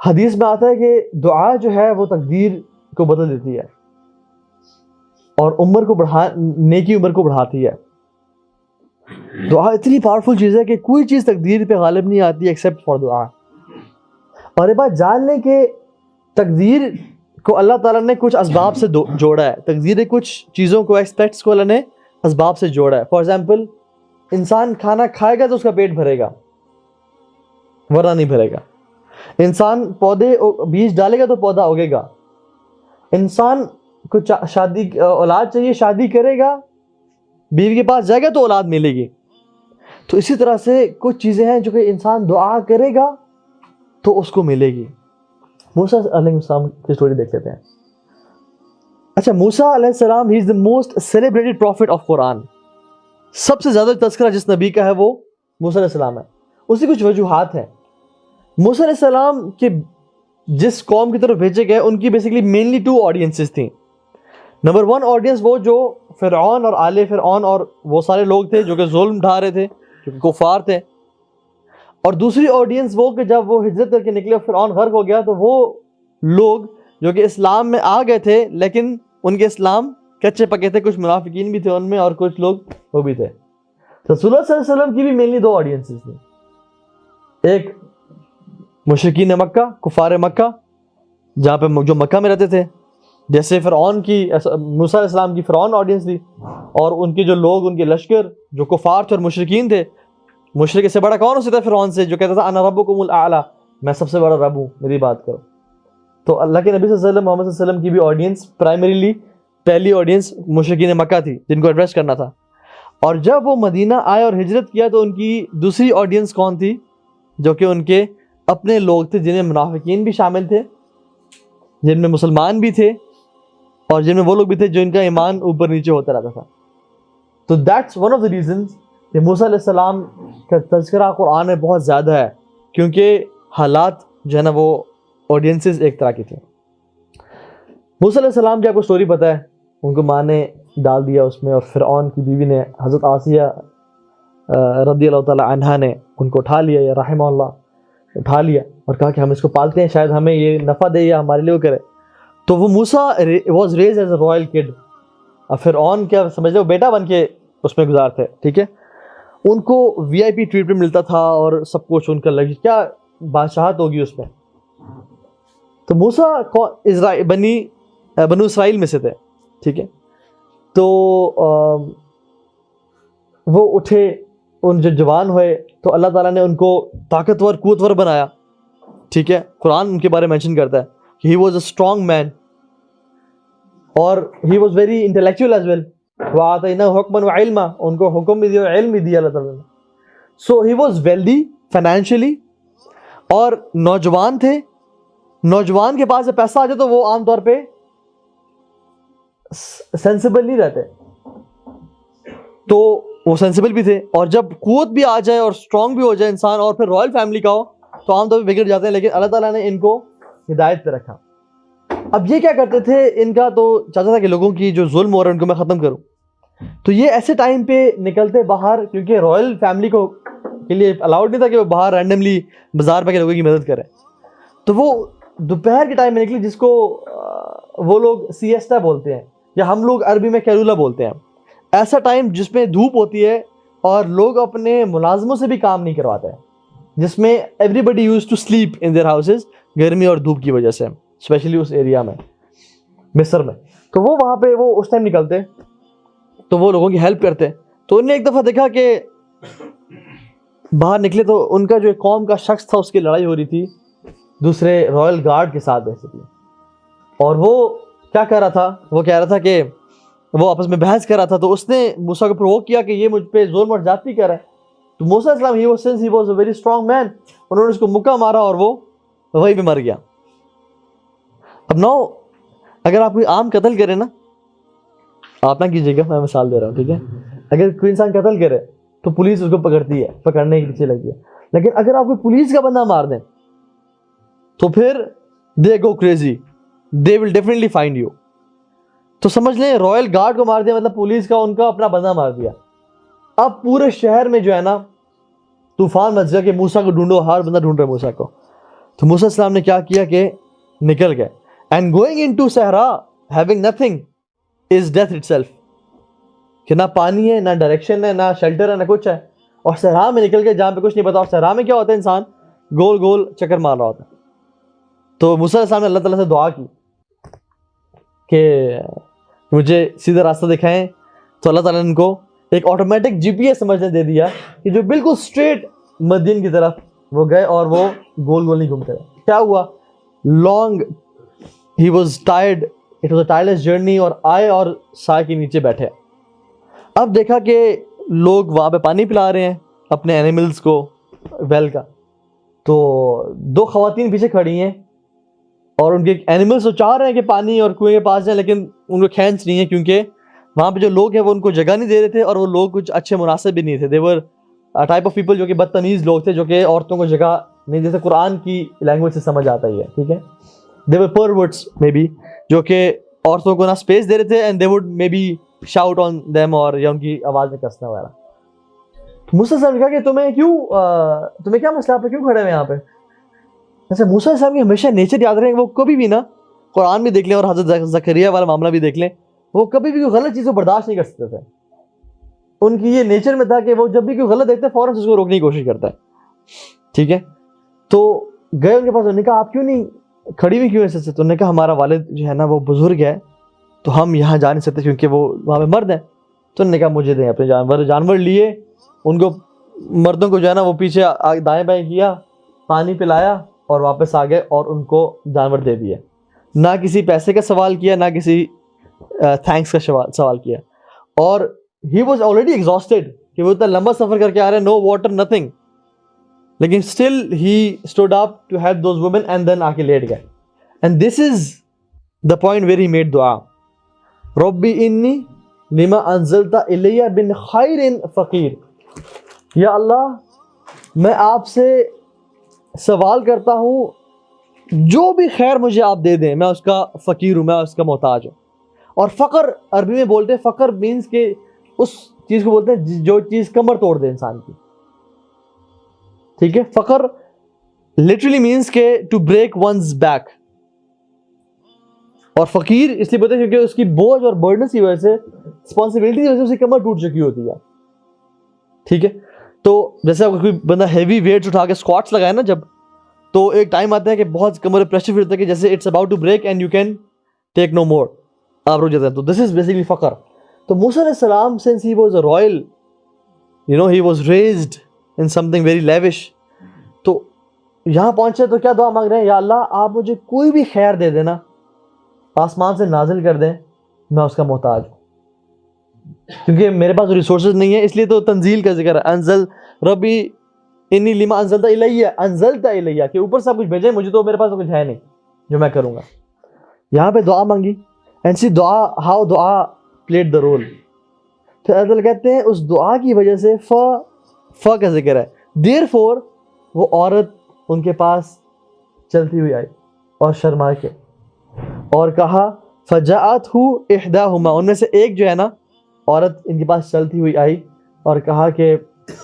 حدیث میں آتا ہے کہ دعا جو ہے وہ تقدیر کو بدل دیتی ہے اور نیکی عمر کو بڑھاتی ہے. دعا اتنی پاورفل چیز ہے کہ کوئی چیز تقدیر پہ غالب نہیں آتی ایکسیپٹ فار دعا. اور یہ بات جان لیں کہ تقدیر کو اللہ تعالیٰ نے کچھ اسباب سے جوڑا ہے. تقدیر کچھ چیزوں کو ایکسپیکٹس کو اللہ نے اسباب سے جوڑا ہے. فار ایگزامپل انسان کھانا کھائے گا تو اس کا پیٹ بھرے گا ورنہ نہیں بھرے گا. انسان پودے بیج ڈالے گا تو پودا اگے گا. انسان کو اولاد چاہیے شادی کرے گا بیوی کے پاس جائے گا تو اولاد ملے گی. تو اسی طرح سے کچھ چیزیں ہیں جو کہ انسان دعا کرے گا تو اس کو ملے گی. موسیٰ علیہ السلام کی سٹوری دیکھ لیتے ہیں. اچھا, موسیٰ علیہ السلام ہی از the most celebrated prophet of قرآن. سب سے زیادہ تذکرہ جس نبی کا ہے وہ موسیٰ علیہ السلام ہے. اس کی کچھ وجوہات ہیں. موسیٰ علیہ السلام کے جس قوم کی طرف بھیجے گئے ان کی بیسیکلی مینلی 2 آڈینسز تھیں. نمبر 1 آڈینس وہ جو فرعون اور آل فرعون اور وہ سارے لوگ تھے جو کہ ظلم ڈھا رہے تھے, جو کہ کفار تھے. اور دوسری آڈینس وہ کہ جب وہ ہجرت کر کے نکلے اور فرعون غرق ہو گیا تو وہ لوگ جو کہ اسلام میں آ گئے تھے لیکن ان کے اسلام کچے پکے تھے. کچھ منافقین بھی تھے ان میں اور کچھ لوگ وہ بھی تھے. تو رسول اللہ صلی اللہ علیہ وسلم کی بھی مینلی 2 آڈینسز تھیں. ایک مشرکین مکہ, کفار مکہ, جہاں پہ جو مکہ میں رہتے تھے, جیسے فرعون کی موسیٰ علیہ السلام کی فرعون آڈینس تھی, اور ان کے جو لوگ ان کے لشکر جو کفار تھے اور مشرکین تھے. مشرک سے بڑا کون ہو سکتا ہے فرعون سے, جو کہتا تھا انا ربکم الاعلی, میں سب سے بڑا رب ہوں, میری بات کرو. تو اللہ کے نبی صلی اللہ علیہ وسلم محمد صلی اللہ علیہ وسلم کی بھی آڈینس پرائمریلی پہلی آڈینس مشرکین مکہ تھی جن کو ایڈریس کرنا تھا. اور جب وہ مدینہ آئے اور ہجرت کیا تو ان کی دوسری آڈینس کون تھی, جو کہ ان کے اپنے لوگ تھے جن میں منافقین بھی شامل تھے, جن میں مسلمان بھی تھے, اور جن میں وہ لوگ بھی تھے جو ان کا ایمان اوپر نیچے ہوتا رہتا تھا. تو that's one of the reasons کہ موسیٰ علیہ السلام کا تذکرہ قرآن میں بہت زیادہ ہے, کیونکہ حالات جو ہے نا وہ آڈینسز ایک طرح کی تھیں. موسیٰ علیہ السلام کی آپ کو سٹوری پتہ ہے, ان کو ماں نے ڈال دیا اس میں, اور فرعون کی بیوی نے حضرت آسیہ رضی اللہ تعالی عنہا نے ان کو اٹھا لیا, یا رحمہ اللہ اٹھا لیا, اور کہا کہ ہم اس کو پالتے ہیں, شاید ہمیں یہ نفع دے یا ہمارے لیے وہ کرے. تو وہ Musa was raised as a royal kid. اب فرعون کیا سمجھ لو بیٹا بن کے اس میں گزار تھے, ٹھیک ہے. ان کو وی آئی پی ٹریٹمنٹ ملتا تھا اور سب کچھ ان کا لگی, کیا بادشاہت ہوگی اس میں. تو موسیٰ بنو اسرائیل میں سے تھے, ٹھیک ہے. تو وہ اٹھے, ان جو جوان ہوئے تو اللہ تعالیٰ نے ان کو طاقتور قوتور بنایا, ٹھیک ہے. قرآن ان کے بارے میں مینشن کرتا ہے کہ he was a strong man اور he was very intellectual as well. وَآتَيْنَاهُ حُكْمًا وَعِلْمًا, ان کو حکم بھی دیا اور علم بھی دیا اللہ تعالیٰ نے. So he was wealthy financially, اور نوجوان تھے. نوجوان کے پاس جب پیسہ آ جائے تو وہ عام طور پہ سینسیبل نہیں رہتے, تو وہ سینسیبل بھی تھے. اور جب قوت بھی آ جائے اور اسٹرانگ بھی ہو جائے انسان اور پھر رائل فیملی کا ہو تو عام طور پہ بگڑ جاتے ہیں, لیکن اللہ تعالیٰ نے ان کو ہدایت پہ رکھا. اب یہ کیا کرتے تھے, ان کا تو چاہتا تھا کہ لوگوں کی جو ظلم ہو رہا ہے ان کو میں ختم کروں. تو یہ ایسے ٹائم پہ نکلتے باہر, کیونکہ رائل فیملی کو کے لیے الاؤڈ نہیں تھا کہ وہ باہر رینڈملی بازار پہ کے لوگوں کی مدد کریں. تو وہ دوپہر کے ٹائم میں نکلی, جس کو وہ لوگ سیسٹا بولتے ہیں, یا ہم لوگ عربی میں کیلولا بولتے ہیں. ایسا ٹائم جس میں دھوپ ہوتی ہے اور لوگ اپنے ملازموں سے بھی کام نہیں کرواتے ہیں, جس میں everybody use to sleep in their houses, گرمی اور دھوپ کی وجہ سے, اسپیشلی اس ایریا میں مصر میں. تو وہ وہاں پہ وہ اس ٹائم نکلتے تو وہ لوگوں کی ہیلپ کرتے. تو انہوں نے ایک دفعہ دیکھا کہ باہر نکلے تو ان کا جو ایک قوم کا شخص تھا اس کی لڑائی ہو رہی تھی دوسرے رائل گارڈ کے ساتھ بیسیکلی. اور وہ کیا کر رہا تھا, وہ کہہ رہا تھا کہ وہ آپس میں بحث کر رہا تھا. تو اس نے موسیٰ کو پرووک کیا کہ یہ مجھ پہ ظلم اور زیادتی کر رہا ہے. تو موسیٰ علیہ السلام he was a very strong man, انہوں نے اس کو مکہ مارا اور وہ وہی پہ مر گیا. اب نو اگر آپ کوئی عام قتل کرے نا, آپ نہ کیجیے گا, میں مثال دے رہا ہوں, ٹھیک ہے. اگر کوئی انسان قتل کرے تو پولیس اس کو پکڑتی ہے, پکڑنے کے پیچھے لگتی ہے. لیکن اگر آپ کوئی پولیس کا بندہ مار دیں تو پھر they go crazy, they will definitely find you. تو سمجھ لیں رائل گارڈ کو مار دیا مطلب پولیس کا ان کا اپنا بندہ مار دیا. اب پورے شہر میں جو ہے نا طوفان مچ گیا کہ موسیٰ کو ڈھونڈو, ہر بندہ ڈھونڈ رہا ہے موسیٰ کو. تو موسیٰ السلام نے کیا کیا کہ نکل گئے. اینڈ گوئنگ ان ٹو صحرا having nothing is death it self, کہ نہ پانی ہے, نہ ڈائریکشن ہے, نہ شیلٹر ہے, نہ کچھ ہے, اور صحرا میں نکل کے جہاں پہ کچھ نہیں پتا. اور صحرا میں کیا ہوتا ہے, انسان گول گول چکر مار رہا ہوتا ہے. تو موسیٰ علیہ السلام نے اللہ تعالیٰ سے دعا کی کہ مجھے سیدھا راستہ دکھائیں. تو اللہ تعالیٰ نے ان کو ایک آٹومیٹک جی پی ایس سمجھنے دے دیا کہ جو بالکل اسٹریٹ مدین کی طرف وہ گئے, اور وہ گول گول نہیں گھومتے رہے. کیا ہوا, long he was tired, it was a tireless journey, اور آئے اور سائے کے نیچے بیٹھے. اب دیکھا کہ لوگ وہاں پہ پانی پلا رہے ہیں اپنے اینیملس کو ویل کا. تو دو خواتین پیچھے کھڑی ہیں اور ان کے اینیملس تو چاہ رہے ہیں کہ پانی اور کنویں کے پاس جائیں, لیکن ان کو کھینچ نہیں ہے, کیونکہ وہاں پہ جو لوگ ہیں وہ ان کو جگہ نہیں دے رہے تھے, اور وہ لوگ کچھ اچھے مناسب بھی نہیں تھے. دے ور ٹائپ آف پیپل جو کہ بدتمیز لوگ تھے, جو کہ عورتوں کو جگہ نہیں, جیسے قرآن کی لینگویج سے سمجھ آتا ہی ہے, ٹھیک ہے. دے ور پرورٹس مے بی, جو کہ عورتوں کو نہ اسپیس دے رہے تھے, and they would maybe shout on them, اور یا ان کی آواز میں کسنا وغیرہ. موسیٰ صاحب نے کہا کہ تمہیں کیا مسئلہ, آپ کیوں کھڑے ہوئے یہاں پہ. ایسے موسیٰ صاحب کی ہمیشہ نیچر یاد رہے, وہ کبھی بھی نا, قرآن بھی دیکھ لیں اور حضرت زکریا والا معاملہ بھی دیکھ لیں, وہ کبھی بھی کوئی غلط چیز کو برداشت نہیں کر سکتے تھے. ان کی یہ نیچر میں تھا کہ وہ جب بھی کوئی غلط دیکھتے فوراً اس کو روکنے کی کوشش کرتا ہے, ٹھیک ہے. تو گئے ان کے پاس, انہوں نے کہا آپ کیوں نہیں کھڑی ہوئی, کیوں ایسے سے. تو انہوں نے کہا ہمارا والد جو ہے نا وہ بزرگ ہے, تو ہم یہاں جا نہیں سکتے کیونکہ وہ وہاں پہ مرد ہیں. تو انہوں نے کہا مجھے دیں اپنے جانور لیے, ان کو مردوں کو جو ہے نا وہ پیچھے دائیں بائیں کیا, پانی پلایا, اور واپس آ گئے اور ان کو جانور دے دیے. نہ کسی پیسے کا سوال کیا, نہ کسی تھینکس کا سوال کیا. اور ہی واز آلریڈی ایگزاسٹیڈ کہ وہ اتنا لمبا سفر کر کے آ رہے ہیں, نو واٹر نتھنگ, لیکن still he stood up to help those women, and then آ کے لیٹ گئے. And this is the point where he made دعا, ربی انی لما انزلت الی من خیر فقیر. یا اللہ, میں آپ سے سوال کرتا ہوں, جو بھی خیر مجھے آپ دے دیں میں اس کا فقیر ہوں, میں اس کا محتاج ہوں. اور فقر عربی میں بولتے ہیں, فقر مینس کہ اس چیز کو بولتے ہیں جو چیز کمر توڑ دے انسان کی, ٹھیک ہے. فقر لٹرلی مینس کہ ٹو بریک ونز بیک. اور فقیر اس لیے بولتے ہیں کیونکہ اس کی بوجھ اور برڈنس کی وجہ سے, رسپانسبلٹی کی وجہ سے اس کی کمر ٹوٹ چکی ہوتی ہے, ٹھیک ہے. تو جیسے کوئی بندہ ہیوی ویٹس اٹھا کے اسکواٹس لگائے نا جب, تو ایک ٹائم آتا ہے کہ بہت کمر پریشر پھرتا ہے کہ جیسے it's about to break and you can take no more, آپ رک جاتے ہیں. تو دس از بیسکلی فقر. تو موسیٰ علیہ السلام since he was a royal, you know, he was raised in something very lavish, تو یہاں پہنچے تو کیا دعا مانگ رہے ہیں, یا اللہ آپ مجھے کوئی بھی خیر دے دینا, آسمان سے نازل کر دیں, میں اس کا محتاج ہوں, کیونکہ میرے پاس ریسورسز نہیں ہے. اس لیے تو تنزیل کا ذکر ہے, انزل ربی انی لما انزلت الیہ, کہ اوپر سے آپ کچھ بھیجیں, مجھے تو میرے پاس تو کچھ ہے نہیں جو میں کروں گا. یہاں پہ دعا مانگی, اینڈ سی دعا, ہاؤ دعا پلیڈ دا رول. پھر اللہ کہتے ہیں اس دعا کی وجہ سے ف کا ذکر ہے, دیر فور وہ عورت ان کے پاس چلتی ہوئی آئی اور شرما کے, اور کہا فجاءتہ احداہما, ان میں سے ایک جو ہے نا عورت ان کے پاس چلتی ہوئی آئی اور کہا کہ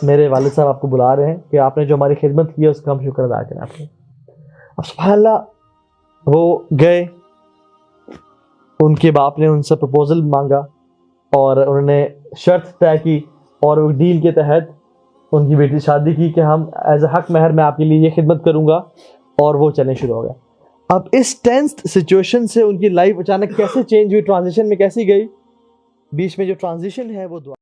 میرے والد صاحب آپ کو بلا رہے ہیں کہ آپ نے جو ہماری خدمت کی ہے اس کا ہم شکر ادا کریں آپ نے. اب سبحان اللہ, وہ گئے, ان کے باپ نے ان سے پروپوزل مانگا, اور انہوں نے شرط طے کی, اور وہ ڈیل کے تحت ان کی بیٹی شادی کی کہ ہم ایز اے حق مہر میں آپ کے لیے یہ خدمت کروں گا, اور وہ چلنے شروع ہو گیا. اب اس ٹینس سچویشن سے ان کی لائف اچانک کیسے چینج ہوئی, ٹرانزیشن میں کیسی گئی, بیچ میں جو ٹرانزیشن ہے وہ دعا